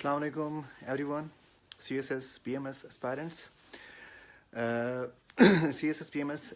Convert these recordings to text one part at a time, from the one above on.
Assalamu alaikum everyone, CSS PMS aspirants. CSS PMS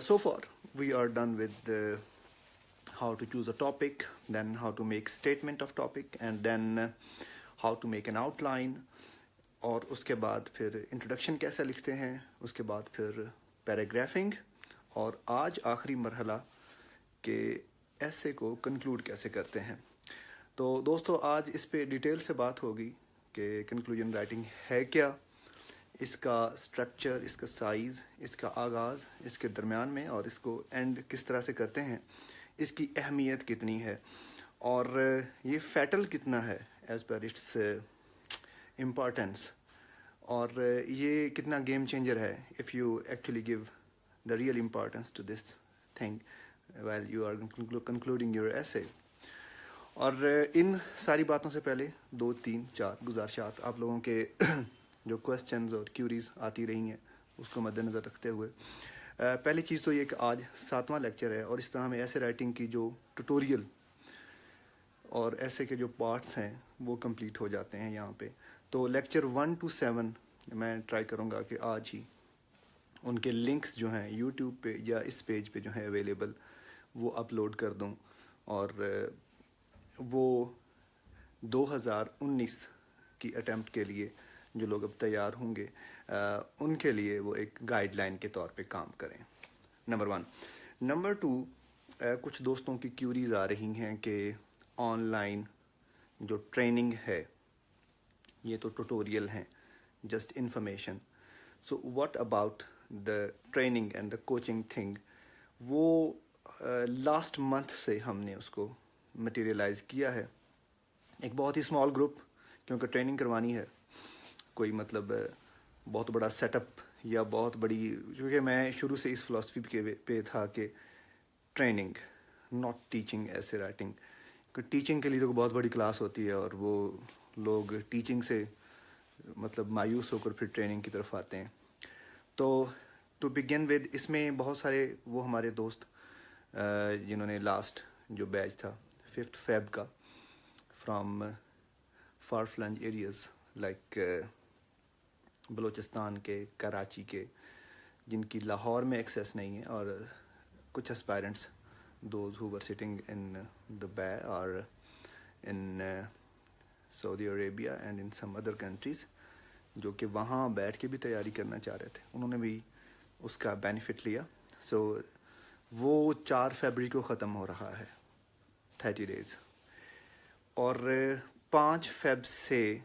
So far we are done with how to choose a topic, then how to make statement of topic, and then how to make an outline. اور اس کے بعد پھر introduction کیسے لکھتے ہیں, اس کے بعد پھر پیراگرافنگ, اور آج آخری مرحلہ کہ ایسے کو کنکلوڈ کیسے کرتے ہیں. تو دوستو آج اس پہ ڈیٹیل سے بات ہوگی کہ کنکلوژن رائٹنگ ہے کیا, اس کا سٹرکچر, اس کا سائز, اس کا آغاز, اس کے درمیان میں, اور اس کو اینڈ کس طرح سے کرتے ہیں, اس کی اہمیت کتنی ہے, اور یہ فیٹل کتنا ہے ایز پر اٹس امپورٹینس, اور یہ کتنا گیم چینجر ہے if you actually give the real importance to this thing well you are concluding your essay. اور ان ساری باتوں سے پہلے 2-3-4 گزارشات آپ لوگوں کے جو کوسچنز اور کیوریز آتی رہی ہیں اس کو مد نظر رکھتے ہوئے, پہلی چیز تو یہ کہ آج 7واں لیکچر ہے اور اس طرح ہمیں ایسے رائٹنگ کی جو ٹیوٹوریل اور ایسے کے جو پارٹس ہیں وہ کمپلیٹ ہو جاتے ہیں یہاں پہ. تو لیکچر 1 to 7 میں ٹرائی کروں گا کہ آج ہی ان کے لنکس جو ہیں یوٹیوب پہ یا اس پیج پہ جو ہیں اویلیبل وہ اپلوڈ کر دوں, اور وہ 2019 کی اٹیمپٹ کے لیے جو لوگ اب تیار ہوں گے ان کے لیے وہ ایک گائیڈ لائن کے طور پہ کام کریں. نمبر 1. نمبر 2, کچھ دوستوں کی کیوریز آ رہی ہیں کہ آن لائن جو ٹریننگ ہے یہ تو ٹوٹوریل ہیں, just information, so what about the training and the coaching thing. وہ لاسٹ منتھ سے ہم نے اس کو مٹیریلائز کیا ہے, ایک بہت ہی اسمال گروپ, کیونکہ ٹریننگ کروانی ہے, کوئی مطلب بہت بڑا سیٹ اپ یا بہت بڑی, کیونکہ میں شروع سے اس فلاسفی پہ تھا کہ ٹریننگ ناٹ ٹیچنگ ایسے رائٹنگ, کیونکہ ٹیچنگ کے لیے تو بہت بڑی کلاس ہوتی ہے اور وہ لوگ ٹیچنگ سے مطلب مایوس ہو کر پھر ٹریننگ کی طرف آتے ہیں. تو ٹو بگن ود اس میں بہت سارے وہ ہمارے دوست جنہوں نے لاسٹ جو بیچ تھا 5 فیب کا from far flung areas like Balochistan کے, کراچی کے, جن کی لاہور میں ایکسیس نہیں ہے, اور کچھ aspirants those who are sitting in Dubai اور in Saudi Arabia and in some other countries, جو کہ وہاں بیٹھ کے بھی تیاری کرنا چاہ رہے تھے, انہوں نے بھی اس کا بینیفٹ لیا. سو وہ 4 فیبرری کو ختم ہو رہا ہے 30 days, اور 5 فیب سے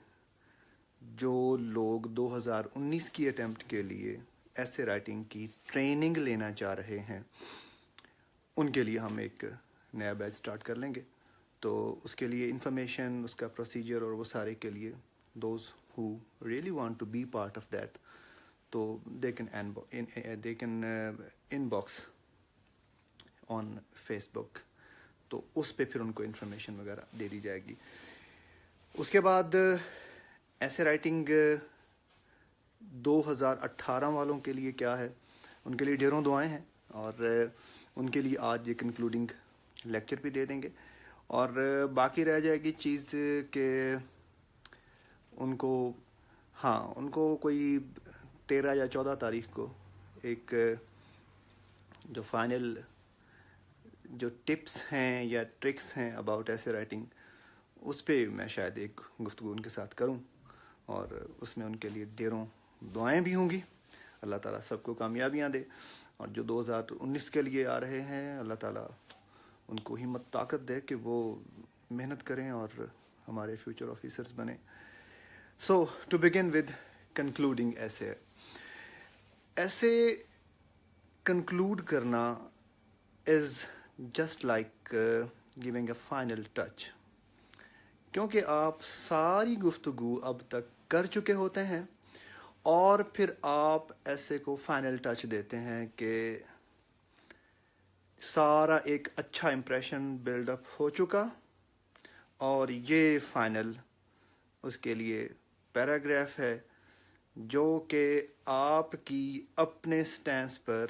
جو لوگ 2019 کی اٹیمپٹ کے لیے ایسے رائٹنگ کی ٹریننگ لینا چاہ رہے ہیں ان کے لیے ہم ایک نیا بیچ سٹارٹ کر لیں گے. تو اس کے لیے انفارمیشن, اس کا پروسیجر اور وہ سارے کے لیے those who really want to be part of that, تو they can inbox on Facebook, تو اس پہ پھر ان کو انفارمیشن وغیرہ دے دی جائے گی. اس کے بعد ایسے رائٹنگ 2018 والوں کے لیے کیا ہے, ان کے لیے ڈھیروں دعائیں ہیں, اور ان کے لیے آج یہ کنکلوڈنگ لیکچر بھی دے دیں گے. اور باقی رہ جائے گی چیز کہ ان کو کوئی 13 یا 14 تاریخ کو ایک جو فائنل جو ٹپس ہیں یا ٹرکس ہیں اباؤٹ ایسے رائٹنگ, اس پہ میں شاید ایک گفتگو ان کے ساتھ کروں, اور اس میں ان کے لیے ڈھیروں دعائیں بھی ہوں گی. اللہ تعالیٰ سب کو کامیابیاں دے, اور جو 2019 کے لیے آ رہے ہیں اللہ تعالیٰ ان کو ہمت طاقت دے کہ وہ محنت کریں اور ہمارے فیوچر آفیسرز بنیں. سو ٹو بگن ود کنکلوڈنگ ایسے کنکلوڈ کرنا از just like giving a final touch, کیونکہ آپ ساری گفتگو اب تک کر چکے ہوتے ہیں اور پھر آپ ایسے کو فائنل ٹچ دیتے ہیں کہ سارا ایک اچھا امپریشن بلڈ اپ ہو چکا, اور یہ فائنل اس کے لیے پیراگراف ہے جو کہ آپ کی اپنے سٹینس پر،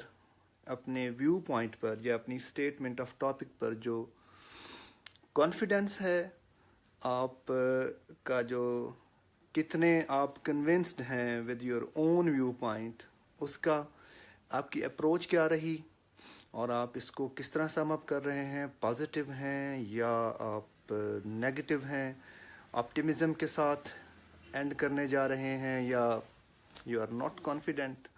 اپنے ویو پوائنٹ پر یا اپنی اسٹیٹمنٹ آف ٹاپک پر جو کانفیڈنس ہے، آپ کا جو کتنے آپ کنونسڈ ہیں with your own viewpoint, اس کا آپ کی اپروچ کیا رہی، اور آپ اس کو کس طرح سم اپ کر رہے ہیں، پازیٹیو ہیں یا آپ نیگیٹو ہیں، آپٹیمزم کے ساتھ اینڈ کرنے جا رہے ہیں یا یو آر ناٹ کانفیڈنٹ.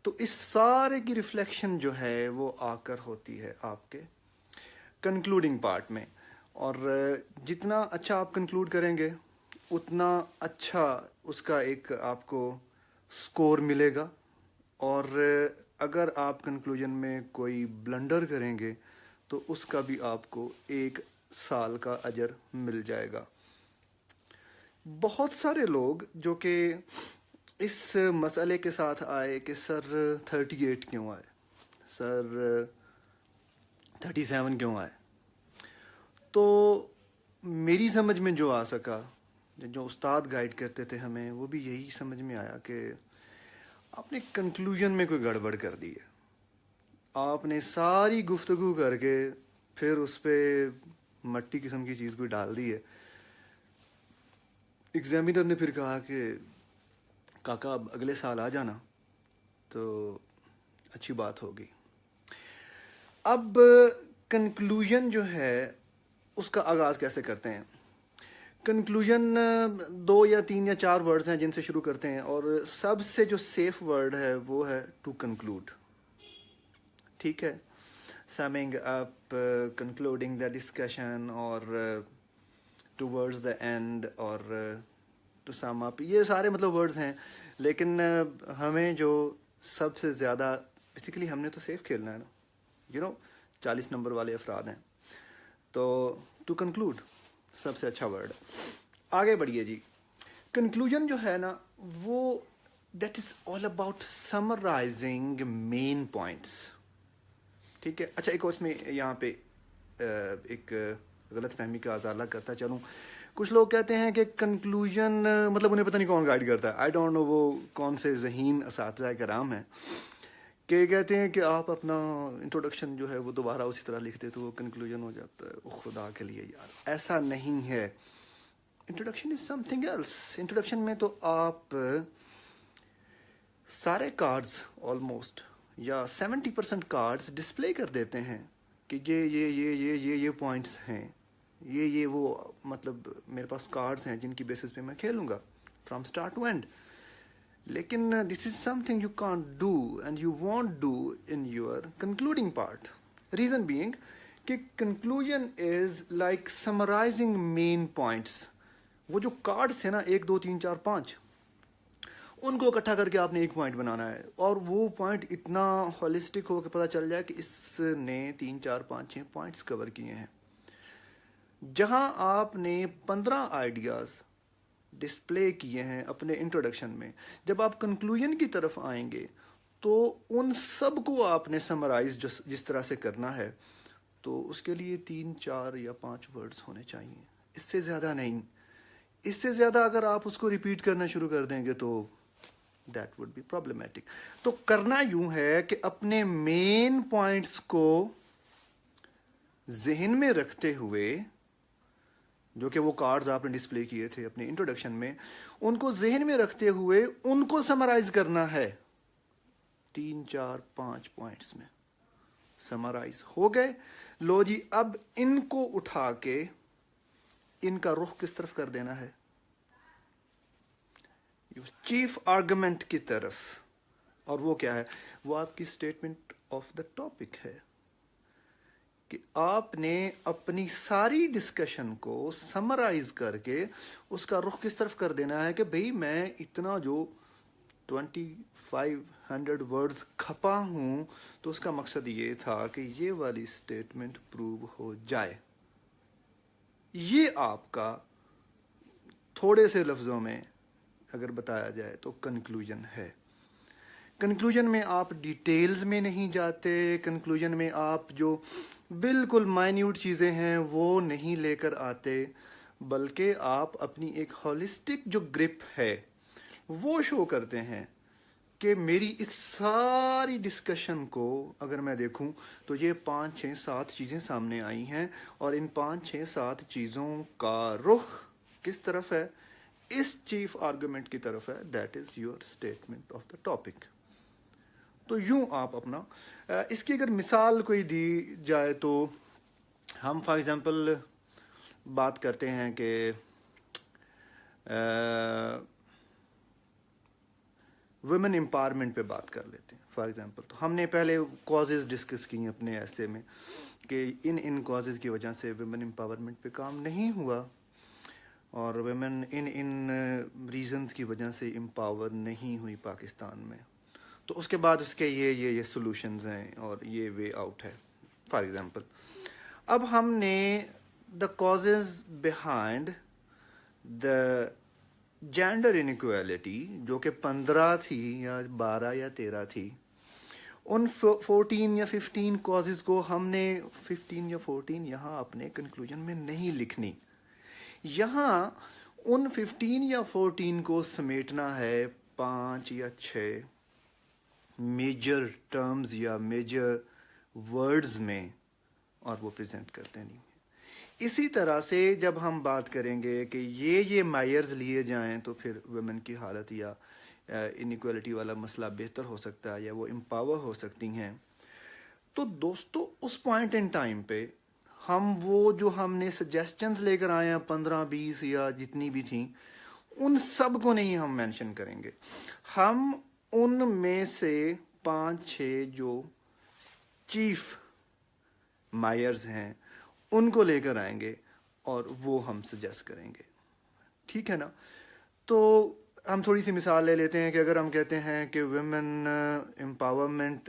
تو اس سارے کی ریفلیکشن جو ہے وہ آ کر ہوتی ہے آپ کے کنکلوڈنگ پارٹ میں. اور جتنا اچھا آپ کنکلوڈ کریں گے اتنا اچھا اس کا ایک آپ کو سکور ملے گا. اور اگر آپ کنکلوژن میں کوئی بلنڈر کریں گے تو اس کا بھی آپ کو 1 سال کا اجر مل جائے گا. بہت سارے لوگ جو کہ اس مسئلے کے ساتھ آئے کہ سر 38 کیوں آئے، سر 37 کیوں آئے، تو میری سمجھ میں جو آ سکا، جو استاد گائیڈ کرتے تھے ہمیں، وہ بھی یہی سمجھ میں آیا کہ آپ نے کنکلوژن میں کوئی گڑبڑ کر دی ہے. آپ نے ساری گفتگو کر کے پھر اس پہ مٹی قسم کی چیز کوئی ڈال دی ہے. ایگزامینر نے پھر کہا کہ کاکا اب اگلے سال آ جانا، تو اچھی بات ہوگی. اب کنکلوژن جو ہے اس کا آغاز کیسے کرتے ہیں؟ کنکلوژن 2 یا 3 یا 4 ورڈز ہیں جن سے شروع کرتے ہیں، اور سب سے جو سیف ورڈ ہے وہ ہے ٹو کنکلوڈ. ٹھیک ہے، سمنگ اپ، کنکلوڈنگ دا ڈسکشن، اور ٹوورڈز دا اینڈ، اور ٹو سم اپ، یہ سارے مطلب ورڈز ہیں. لیکن ہمیں جو سب سے زیادہ، بیسیکلی ہم نے تو سیف کھیلنا ہے نا، 40 نمبر والے افراد ہیں، تو ٹو کنکلوڈ سب سے اچھا ورڈ. آگے بڑھیے جی. کنکلوژن جو ہے نا وہ that is all about summarizing main points. ٹھیک ہے. اچھا، ایک اور اس میں یہاں پہ ایک غلط فہمی کا ازالہ کرتا چلوں. کچھ لوگ کہتے ہیں کہ کنکلوژن مطلب انہیں پتہ نہیں کون گائیڈ کرتا ہے، آئی ڈونٹ نو وہ کون سے ذہین اساتذہ کرام ہیں کہ کہتے ہیں کہ آپ اپنا انٹروڈکشن جو ہے وہ دوبارہ اسی طرح لکھ دے تو وہ کنکلوژن ہو جاتا ہے. خدا کے لیے یار، ایسا نہیں ہے. انٹروڈکشن از سم تھنگ ایلس. انٹروڈکشن میں تو آپ سارے کارڈز آلموسٹ یا 70% کارڈز ڈسپلے کر دیتے ہیں کہ یہ پوائنٹس ہیں، یہ وہ مطلب میرے پاس کارڈز ہیں جن کی بیسس پہ میں کھیلوں گا فرام اسٹارٹ ٹو اینڈ. لیکن this is something you can't do and you want do in your concluding part. Reason being کہ conclusion is like summarising main points. وہ جو کارڈس تھے نا 1 2 3 4 5، ان کو اکٹھا کر کے آپ نے ایک پوائنٹ بنانا ہے، اور وہ پوائنٹ اتنا ہولسٹک ہو کہ پتہ چل جائے کہ اس نے 3 4 5 6 پوائنٹس کور کیے ہیں. جہاں آپ نے 15 آئیڈیاز ڈسپلے کیے ہیں اپنے انٹروڈکشن میں، جب آپ کنکلوژن کی طرف آئیں گے تو ان سب کو آپ نے سمرائز جس طرح سے کرنا ہے، تو اس کے لیے 3 4 یا 5 ورڈز ہونے چاہیے، اس سے زیادہ نہیں. اس سے زیادہ اگر آپ اس کو ریپیٹ کرنا شروع کر دیں گے تو دیٹ وڈ بی پرابلمیٹک. تو کرنا یوں ہے کہ اپنے مین پوائنٹس کو ذہن میں رکھتے ہوئے، جو کہ وہ کارڈز آپ نے ڈسپلے کیے تھے اپنے انٹروڈکشن میں، ان کو ذہن میں رکھتے ہوئے ان کو سمرائز کرنا ہے. 3 4 5 پوائنٹس میں سمرائز ہو گئے. لو جی، اب ان کو اٹھا کے ان کا رخ کس طرف کر دینا ہے؟ چیف آرگومنٹ کی طرف. اور وہ کیا ہے؟ وہ آپ کی اسٹیٹمنٹ آف دا ٹاپک ہے کہ آپ نے اپنی ساری ڈسکشن کو سمرائز کر کے اس کا رخ کس طرف کر دینا ہے کہ بھئی میں اتنا جو 2500 ورڈز کھپا ہوں تو اس کا مقصد یہ تھا کہ یہ والی اسٹیٹمنٹ پروو ہو جائے. یہ آپ کا تھوڑے سے لفظوں میں اگر بتایا جائے تو کنکلوژن ہے. کنکلوژن میں آپ ڈیٹیلز میں نہیں جاتے. کنکلوژن میں آپ جو بالکل مائنیوٹ چیزیں ہیں وہ نہیں لے کر آتے، بلکہ آپ اپنی ایک ہولسٹک جو گرپ ہے وہ شو کرتے ہیں کہ میری اس ساری ڈسکشن کو اگر میں دیکھوں تو یہ 5 6 7 چیزیں سامنے آئی ہیں، اور ان 5 6 7 چیزوں کا رخ کس طرف ہے؟ اس چیف آرگومنٹ کی طرف ہے، that is your statement of the topic. تو یوں آپ اپنا اس کی اگر مثال کوئی دی جائے تو ہم فار ایگزامپل بات کرتے ہیں کہ ویمن امپاورمنٹ پہ بات کر لیتے ہیں فار ایگزامپل. تو ہم نے پہلے کازز ڈسکس کی اپنے ایسے میں کہ ان کازز کی وجہ سے ویمن امپاورمنٹ پہ کام نہیں ہوا، اور ویمن ان ریزنز کی وجہ سے امپاور نہیں ہوئی پاکستان میں. تو اس کے بعد اس کے یہ سولوشنز ہیں اور یہ وے آؤٹ ہے فار ایگزامپل. اب ہم نے the causes behind the gender inequality جو کہ 15 تھی یا 12 یا 13 تھی، ان 14 یا 15 کازز کو ہم نے 15 یا 14 یہاں اپنے کنکلوژن میں نہیں لکھنی. یہاں ان 15 یا 14 کو سمیٹنا ہے 5 یا 6 میجر ٹرمز یا میجر ورڈز میں، اور وہ پریزنٹ کرتے نہیں. اسی طرح سے جب ہم بات کریں گے کہ یہ معیرز لیے جائیں تو پھر ویمن کی حالت یا انیکویلٹی والا مسئلہ بہتر ہو سکتا ہے یا وہ امپاور ہو سکتی ہیں. تو دوستو اس پوائنٹ ان ٹائم پہ ہم وہ جو ہم نے سجیسٹنز لے کر آئے ہیں 15 20 یا جتنی بھی تھیں، ان سب کو نہیں ہم مینشن کریں گے. ہم ان میں سے 5 6 جو چیف مائرز ہیں ان کو لے کر آئیں گے اور وہ ہم سجیسٹ کریں گے. ٹھیک ہے نا؟ تو ہم تھوڑی سی مثال لے لیتے ہیں کہ اگر ہم کہتے ہیں کہ women empowerment,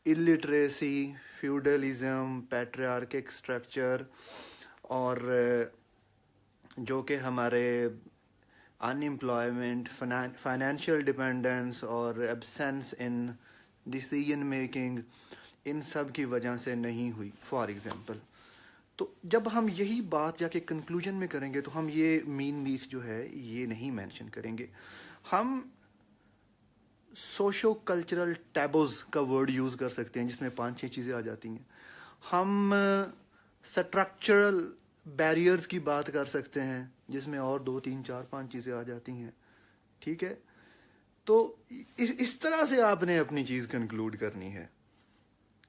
illiteracy, feudalism, patriarchic structure, اور جو کہ ہمارے ان امپلائمنٹ، فائنینشیل ڈپینڈنس اور ایبسینس ان ڈیسیژن میکنگ، ان سب کی وجہ سے نہیں ہوئی فار ایگزامپل. تو جب ہم یہی بات جا کے کنکلوژن میں کریں گے تو ہم یہ مین میکھ جو ہے یہ نہیں مینشن کریں گے. ہم سوشو کلچرل ٹیبوز کا ورڈ یوز کر سکتے ہیں جس میں 5 6 چیزیں آ جاتی ہیں. ہم سٹرکچرل بیریئرز کی بات کر سکتے ہیں جس میں اور 2 3 4 5 چیزیں آ جاتی ہیں. ٹھیک ہے؟ تو اس طرح سے آپ نے اپنی چیز کنکلوڈ کرنی ہے.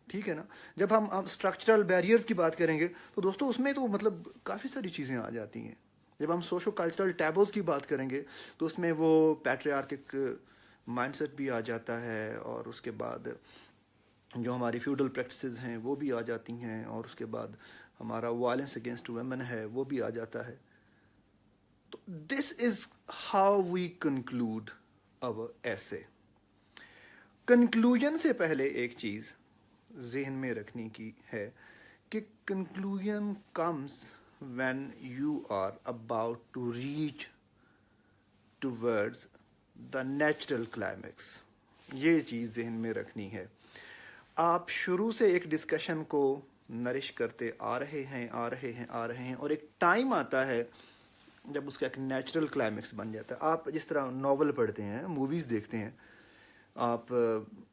ٹھیک ہے نا؟ جب ہم اسٹرکچرل بیریئرز کی بات کریں گے تو دوستو اس میں تو مطلب کافی ساری چیزیں آ جاتی ہیں. جب ہم سوشو کلچرل ٹیبوز کی بات کریں گے تو اس میں وہ پیٹریارکک مائنڈ سیٹ بھی آ جاتا ہے، اور اس کے بعد جو ہماری فیوڈل پریکٹسز ہیں وہ بھی آ جاتی ہیں، اور اس کے بعد ہمارا وائلنس اگینسٹ ویمن ہے وہ بھی آ جاتا ہے. تو this is how we conclude our essay. Conclusion سے پہلے ایک چیز ذہن میں رکھنے کی ہے کہ conclusion comes when you are about to reach towards the natural climax. یہ چیز ذہن میں رکھنی ہے. آپ شروع سے ایک ڈسکشن کو نرش کرتے آ رہے ہیں اور ایک ٹائم آتا ہے جب اس کا ایک نیچرل کلائمیکس بن جاتا ہے. آپ جس طرح ناول پڑھتے ہیں، موویز دیکھتے ہیں، آپ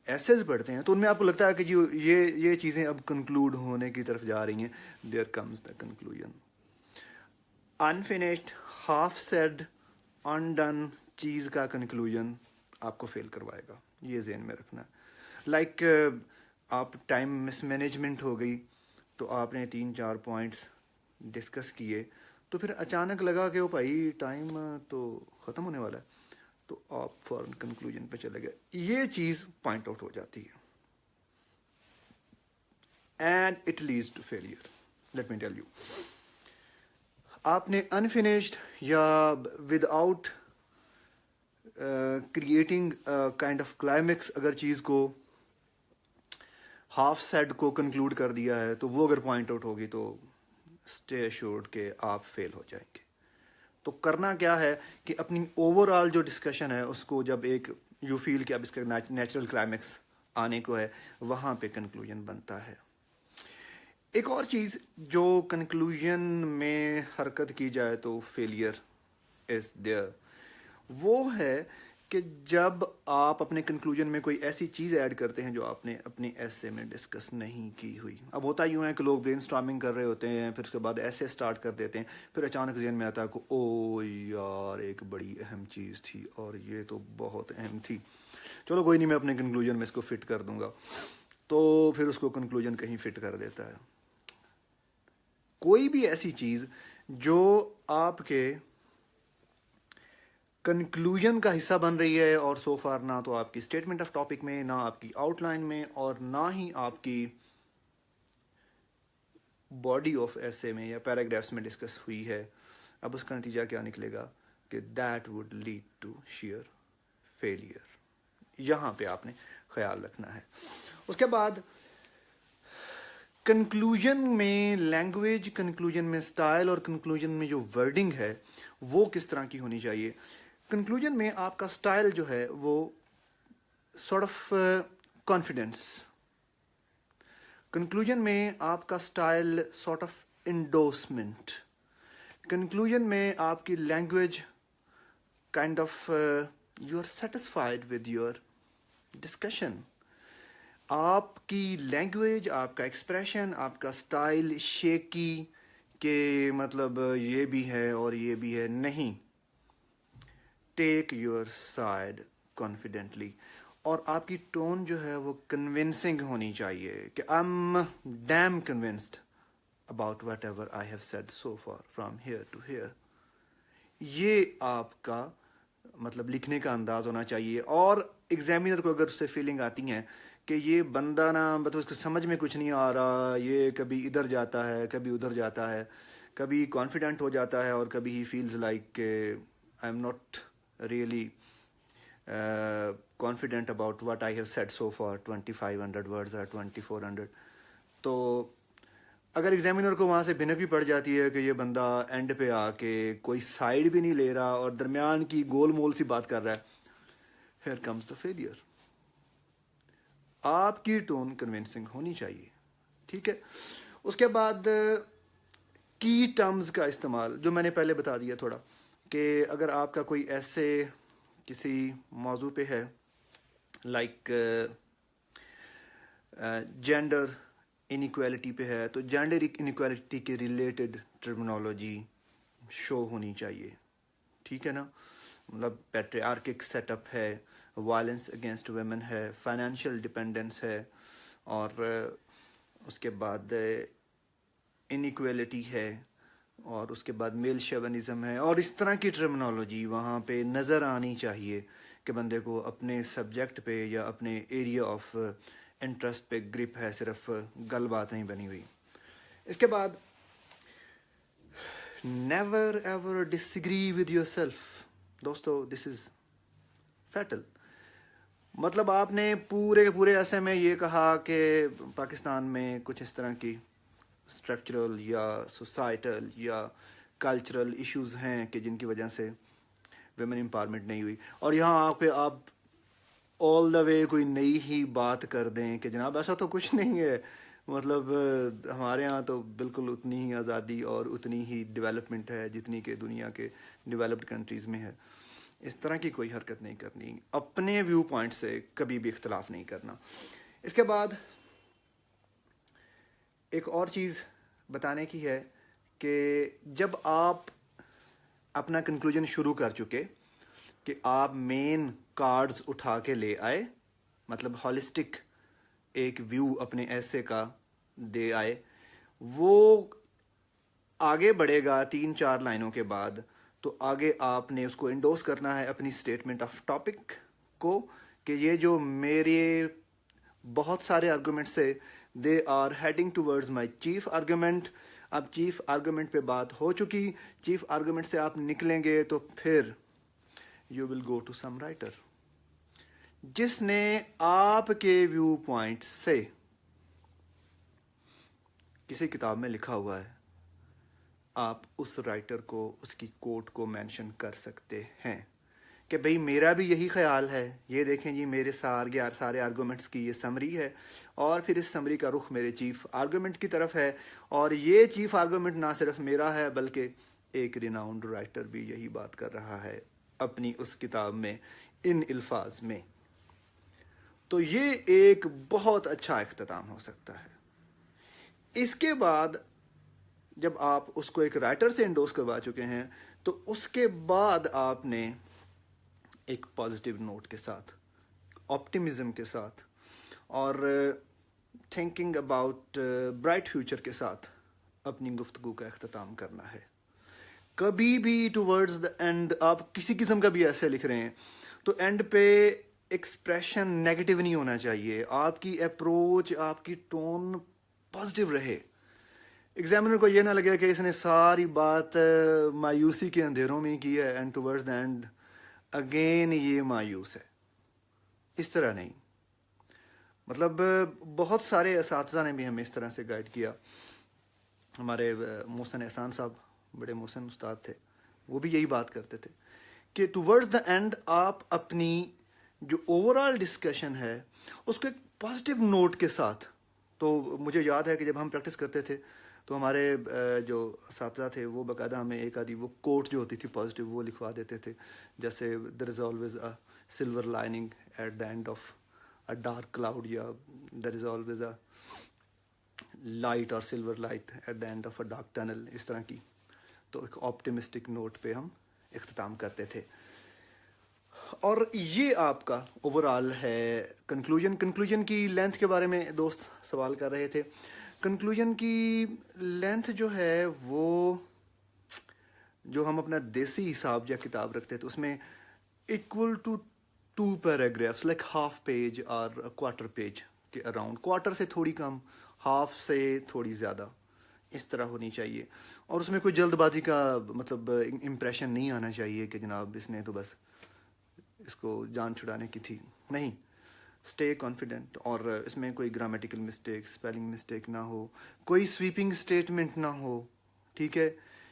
ایسیز پڑھتے ہیں، تو ان میں آپ کو لگتا ہے کہ جو یہ چیزیں اب کنکلوڈ ہونے کی طرف جا رہی ہیں. There comes the conclusion. Unfinished, half said, undone چیز کا کنکلوژن آپ کو فیل کروائے گا. یہ ذہن میں رکھنا. لائک آپ ٹائم مس مینجمنٹ ہو گئی تو آپ نے 3 4 پوائنٹس ڈسکس کیے، تو پھر اچانک لگا کہ وہ بھائی ٹائم تو ختم ہونے والا ہے، تو آپ فوراً کنکلوژن پہ چلے گئے. یہ چیز پوائنٹ آؤٹ ہو جاتی ہے and it leads to failure. Let me tell you, آپ نے انفینشڈ یا without creating kind of climax اگر چیز کو ہاف سیڈ کو کنکلوڈ کر دیا ہے تو وہ اگر پوائنٹ آؤٹ ہوگی تو اسٹے ایشورڈ کہ آپ فیل ہو جائیں گے. تو کرنا کیا ہے کہ اپنی اوور آل جو ڈسکشن ہے اس کو جب ایک یو فیل کہ اب اس کا نیچرل کلائمیکس آنے کو ہے، وہاں پہ کنکلوژن بنتا ہے. ایک اور چیز جو کنکلوژن میں حرکت کی جائے تو فیلئر از دیئر. وہ ہے کہ جب آپ اپنے کنکلوژن میں کوئی ایسی چیز ایڈ کرتے ہیں جو آپ نے اپنی ایسے میں ڈسکس نہیں کی ہوئی. اب ہوتا یوں ہے کہ لوگ برین اسٹارمنگ کر رہے ہوتے ہیں, پھر اس کے بعد ایسے اسٹارٹ کر دیتے ہیں, پھر اچانک ذہن میں آتا ہے کہ او یار ایک بڑی اہم چیز تھی اور یہ تو بہت اہم تھی, چلو کوئی نہیں میں اپنے کنکلوژن میں اس کو فٹ کر دوں گا, تو پھر اس کو کنکلوژن کہیں فٹ کر دیتا ہے. کوئی بھی ایسی چیز جو آپ کے کنکلوژن کا حصہ بن رہی ہے, اور سو فار نہ تو آپ کی اسٹیٹمنٹ آف ٹاپک میں, نہ آپ کی آؤٹ لائن میں, اور نہ ہی آپ کی باڈی آف ایسے میں یا پیراگرافس میں ڈسکس ہوئی ہے, اب اس کا نتیجہ کیا نکلے گا کہ that would lead to sheer failure. یہاں پہ آپ نے خیال رکھنا ہے. اس کے بعد کنکلوژن میں لینگویج, کنکلوژن میں اسٹائل, اور کنکلوژن میں جو ورڈنگ ہے وہ کس طرح کی ہونی چاہیے. کنکلوژن میں آپ کا اسٹائل جو ہے وہ سارٹ آف کانفیڈنس. کنکلوژن میں آپ کا style sort of endorsement. Conclusion میں آپ کی language kind of you are satisfied with your discussion. آپ کی لینگویج, آپ کا ایکسپریشن, آپ کا اسٹائل شیکی کہ مطلب یہ بھی ہے اور یہ بھی ہے, نہیں. Take your side confidently. اور آپ کی ٹون جو ہے وہ کنونسنگ ہونی چاہیے کہ I am damn convinced about whatever I have said so far from here to here. یہ آپ کا مطلب لکھنے کا انداز ہونا چاہیے. اور ایگزامینر کو اگر اس سے فیلنگ آتی ہیں کہ یہ بندہ نا مطلب اس کو سمجھ میں کچھ نہیں آ رہا, یہ کبھی ادھر جاتا ہے کبھی ادھر جاتا ہے, کبھی کانفیڈنٹ ہو جاتا ہے اور کبھی ہی فیلز لائک کہ I am not really confident about what I have said so far, 2500 words or 2400. تو اگر ایگزامینر کو وہاں سے بھنک بھی پڑ جاتی ہے کہ یہ بندہ اینڈ پہ آ کے کوئی سائڈ بھی نہیں لے رہا اور درمیان کی گول مول سی بات کر رہا ہے, here comes the failure. آپ کی ٹون کنونسنگ ہونی چاہیے, ٹھیک ہے. اس کے بعد کی ٹرمز کا استعمال, جو میں نے پہلے بتا دیا تھوڑا, کہ اگر آپ کا کوئی ایسے کسی موضوع پہ ہے لائک جینڈر انیکویلٹی پہ ہے, تو جینڈر انیکویلٹی کے ریلیٹڈ ٹرمنالوجی شو ہونی چاہیے, ٹھیک ہے نا. مطلب پیٹریارکک سیٹ اپ ہے, وائلنس اگینسٹ ویمن ہے, فائنینشیل ڈپینڈنس ہے, اور اس کے بعد انیکویلٹی ہے, اور اس کے بعد میل شیونزم ہے, اور اس طرح کی ٹرمنالوجی وہاں پہ نظر آنی چاہیے کہ بندے کو اپنے سبجیکٹ پہ یا اپنے ایریا آف انٹرسٹ پہ گرپ ہے, صرف گل بات نہیں بنی ہوئی. اس کے بعد never ever disagree with yourself. دوستو دس از فیٹل. مطلب آپ نے پورے کے پورے ایسے میں یہ کہا کہ پاکستان میں کچھ اس طرح کی اسٹرکچرل یا سوسائٹل یا کلچرل ایشوز ہیں کہ جن کی وجہ سے ویمن امپاورمنٹ نہیں ہوئی, اور یہاں آ کے آپ آل دا وے کوئی نئی ہی بات کر دیں کہ جناب ایسا تو کچھ نہیں ہے, مطلب ہمارے ہاں تو بالکل اتنی ہی آزادی اور اتنی ہی ڈیولپمنٹ ہے جتنی کہ دنیا کے ڈیولپڈ کنٹریز میں ہے. اس طرح کی کوئی حرکت نہیں کرنی, اپنے ویو پوائنٹ سے کبھی بھی اختلاف نہیں کرنا. اس کے بعد ایک اور چیز بتانے کی ہے کہ جب آپ اپنا کنکلوژن شروع کر چکے کہ آپ مین کارڈز اٹھا کے لے آئے, مطلب ہالسٹک ایک ویو اپنے ایسے کا دے آئے, وہ آگے بڑھے گا 3-4 لائنوں کے بعد, تو آگے آپ نے اس کو انڈورس کرنا ہے اپنی اسٹیٹمنٹ آف ٹاپک کو کہ یہ جو میرے بہت سارے آرگومنٹ سے they are heading towards my chief argument. اب چیف آرگومنٹ پہ بات ہو چکی, چیف آرگومنٹ سے آپ نکلیں گے تو پھر you will go to some writer جس نے آپ کے ویو پوائنٹ سے کسی کتاب میں لکھا ہوا ہے. آپ اس رائٹر کو, اس کی کوٹ کو مینشن کر سکتے ہیں کہ بھئی میرا بھی یہی خیال ہے, یہ دیکھیں جی میرے سارے آرگومنٹس کی یہ سمری ہے, اور پھر اس سمری کا رخ میرے چیف آرگومنٹ کی طرف ہے, اور یہ چیف آرگومنٹ نہ صرف میرا ہے بلکہ ایک ریناؤنڈ رائٹر بھی یہی بات کر رہا ہے. اپنی اس کتاب میں ان الفاظ میں. تو یہ ایک بہت اچھا اختتام ہو سکتا ہے. اس کے بعد جب آپ اس کو ایک رائٹر سے انڈوس کروا چکے ہیں تو اس کے بعد آپ نے ایک پازیٹیو نوٹ کے ساتھ, آپٹیمزم کے ساتھ اور تھنکنگ اباؤٹ برائٹ فیوچر کے ساتھ اپنی گفتگو کا اختتام کرنا ہے. کبھی بھی ٹورڈز دا اینڈ آپ کسی قسم کا بھی ایسے لکھ رہے ہیں تو اینڈ پہ ایکسپریشن نیگیٹو نہیں ہونا چاہیے. آپ کی اپروچ, آپ کی ٹون پازیٹیو رہے. ایگزامنر کو یہ نہ لگے کہ اس نے ساری بات مایوسی کے اندھیروں میں کی ہے and towards the and again یہ مایوس ہے. اس طرح نہیں. مطلب بہت سارے اساتذہ نے بھی ہمیں اس طرح سے گائیڈ کیا. ہمارے محسن احسان صاحب بڑے محسن استاد تھے, وہ بھی یہی بات کرتے تھے کہ ٹورڈز دا اینڈ آپ اپنی جو اوور آل ڈسکشن ہے اس کو ایک پازیٹیو نوٹ کے ساتھ. تو مجھے یاد ہے کہ جب ہم پریکٹس کرتے تھے تو ہمارے جو اساتذہ تھے وہ باقاعدہ ہمیں ایک آدھی وہ کوٹ جو ہوتی تھی پازیٹیو وہ لکھوا دیتے تھے, جیسے there is always a silver lining at the end of a dark cloud, یا there is always a light or silver light at the end of a dark tunnel, اس طرح کی. تو ایک آپٹیمسٹک نوٹ پہ ہم اختتام کرتے تھے. اور یہ آپ کا اوور آل ہے کنکلوژن. کنکلوژن کی لینتھ کے بارے میں دوست سوال کر رہے تھے. کنکلوژن کی لینتھ جو ہے وہ جو ہم اپنا دیسی حساب یا کتاب رکھتے تھے اس میں equal to 2 paragraphs like half page اور quarter page کے اراؤنڈ. کوارٹر سے تھوڑی کم, ہاف سے تھوڑی زیادہ, اس طرح ہونی چاہیے. اور اس میں کوئی جلد بازی کا مطلب امپریشن نہیں آنا چاہیے کہ جناب اس نے تو بس اس کو جان چھڑانے کی تھی. نہیں, اسٹے کانفیڈنٹ. اور اس میں کوئی گرامیٹیکل مسٹیک, اسپیلنگ مسٹیک نہ ہو, کوئی سویپنگ اسٹیٹمنٹ نہ ہو. ٹھیک ہے,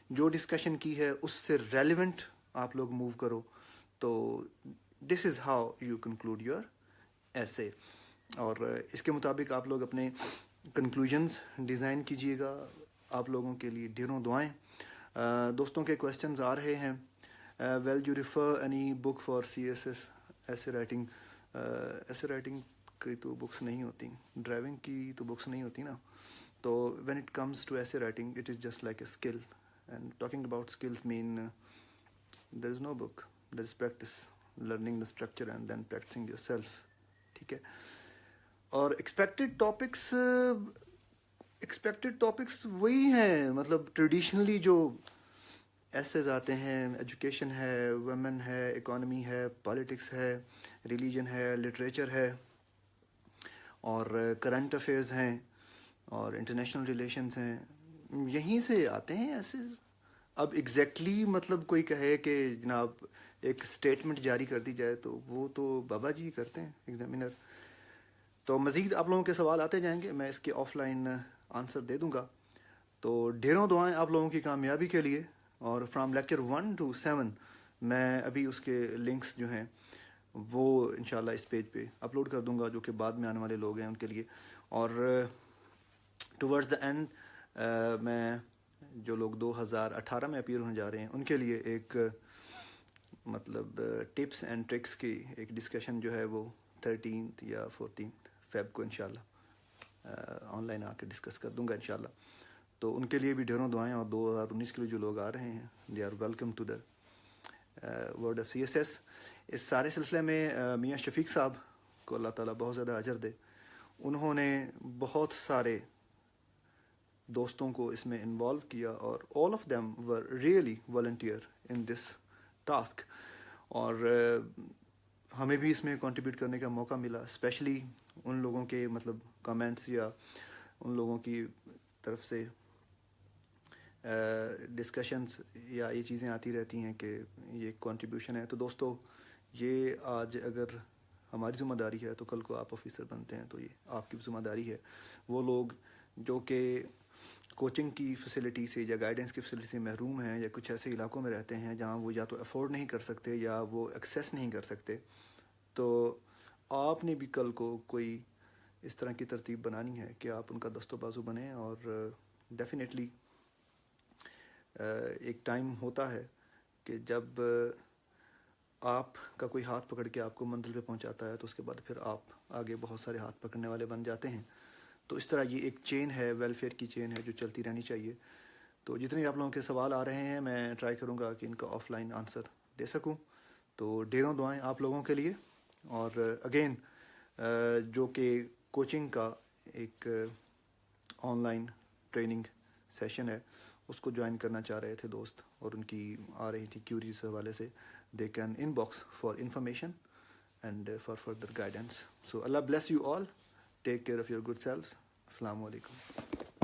جو ڈسکشن کی ہے اس سے ریلیونٹ آپ لوگ موو کرو. تو this is how you conclude your essay. اور اس کے مطابق آپ لوگ اپنے کنکلوژنز ڈیزائن کیجیے گا. آپ لوگوں کے لیے ڈھیروں دعائیں. دوستوں کے کویسچنز آ رہے ہیں. Will you refer any book for CSS essay writing. Essay writing کی تو بکس نہیں ہوتی, ڈرائیونگ کی تو بکس نہیں ہوتی نا. تو when it comes to essay writing it is just like a skill. And talking about skills man there is no book, there is practice, learning the structure and then practicing yourself. ٹھیک ہے. اور expected topics وہی ہیں, مطلب traditionally جو essays آتے ہیں, education ہے, ویمن ہے, اکانومی ہے, پالیٹکس ہے, ریلیجن ہے, لٹریچر ہے, اور کرنٹ افیئرز ہیں, اور انٹرنیشنل ریلیشنز ہیں. یہیں سے آتے ہیں ایسے. اب ایگزیکٹلی مطلب کوئی کہے کہ جناب ایک اسٹیٹمنٹ جاری کر دی جائے تو وہ تو بابا جی کرتے ہیں ایگزامینر. تو مزید آپ لوگوں کے سوال آتے جائیں گے, میں اس کے آف لائن آنسر دے دوں گا. تو ڈھیروں دعائیں آپ لوگوں کی کامیابی کے لیے. اور فرام لیکچر 1 to 7 میں ابھی اس کے لنکس جو ہیں وہ انشاءاللہ اس پیج پہ اپلوڈ کر دوں گا, جو کہ بعد میں آنے والے لوگ ہیں ان کے لیے. اور ٹورڈز دا اینڈ میں جو لوگ 2018 میں اپیئر ہونے جا رہے ہیں ان کے لیے ایک مطلب ٹپس اینڈ ٹرکس کی ایک ڈسکشن جو ہے وہ 13 یا 14 فیب کو انشاءاللہ آن لائن آ کے ڈسکس کر دوں گا انشاءاللہ. تو ان کے لیے بھی ڈھیروں دعائیں. اور 2019 کے لیے جو لوگ آ رہے ہیں they are welcome to the world of CSS. اس سارے سلسلے میں میاں شفیق صاحب کو اللہ تعالیٰ بہت زیادہ اجر دے, انہوں نے بہت سارے دوستوں کو اس میں انوالو کیا اور all of them were really volunteer in this task. اور ہمیں بھی اس میں کنٹریبیوٹ کرنے کا موقع ملا, اسپیشلی ان لوگوں کے مطلب کمنٹس یا ان لوگوں کی طرف سے ڈسکشنز یا یہ چیزیں آتی رہتی ہیں کہ یہ کنٹریبیوشن ہے. تو دوستو یہ آج اگر ہماری ذمہ داری ہے تو کل کو آپ آفیسر بنتے ہیں تو یہ آپ کی ذمہ داری ہے. وہ لوگ جو کہ کوچنگ کی فیسلٹی سے یا گائیڈنس کی فیسلٹی سے محروم ہیں یا کچھ ایسے علاقوں میں رہتے ہیں جہاں وہ یا تو افورڈ نہیں کر سکتے یا وہ ایکسیس نہیں کر سکتے, تو آپ نے بھی کل کو کوئی اس طرح کی ترتیب بنانی ہے کہ آپ ان کا دست و بازو بنیں. اور ڈیفینیٹلی ایک ٹائم ہوتا ہے کہ جب آپ کا کوئی ہاتھ پکڑ کے آپ کو منزل پہ پہنچاتا ہے تو اس کے بعد پھر آپ آگے بہت سارے ہاتھ پکڑنے والے بن جاتے ہیں. تو اس طرح یہ ایک چین ہے، ویلفیئر کی چین ہے جو چلتی رہنی چاہیے. تو جتنے بھی آپ لوگوں کے سوال آ رہے ہیں میں ٹرائی کروں گا کہ ان کا آف لائن آنسر دے سکوں. تو ڈھیروں دعائیں آپ لوگوں کے لیے. اور اگین جو کہ کوچنگ کا ایک آن لائن ٹریننگ سیشن ہے اس کو جوائن کرنا چاہ رہے تھے دوست اور ان کی آ رہی تھی کیوریز کے حوالے سے، دے can in box for information and for further guidance. So Allah bless you all. Take care of your good سیلفس. السلام علیکم.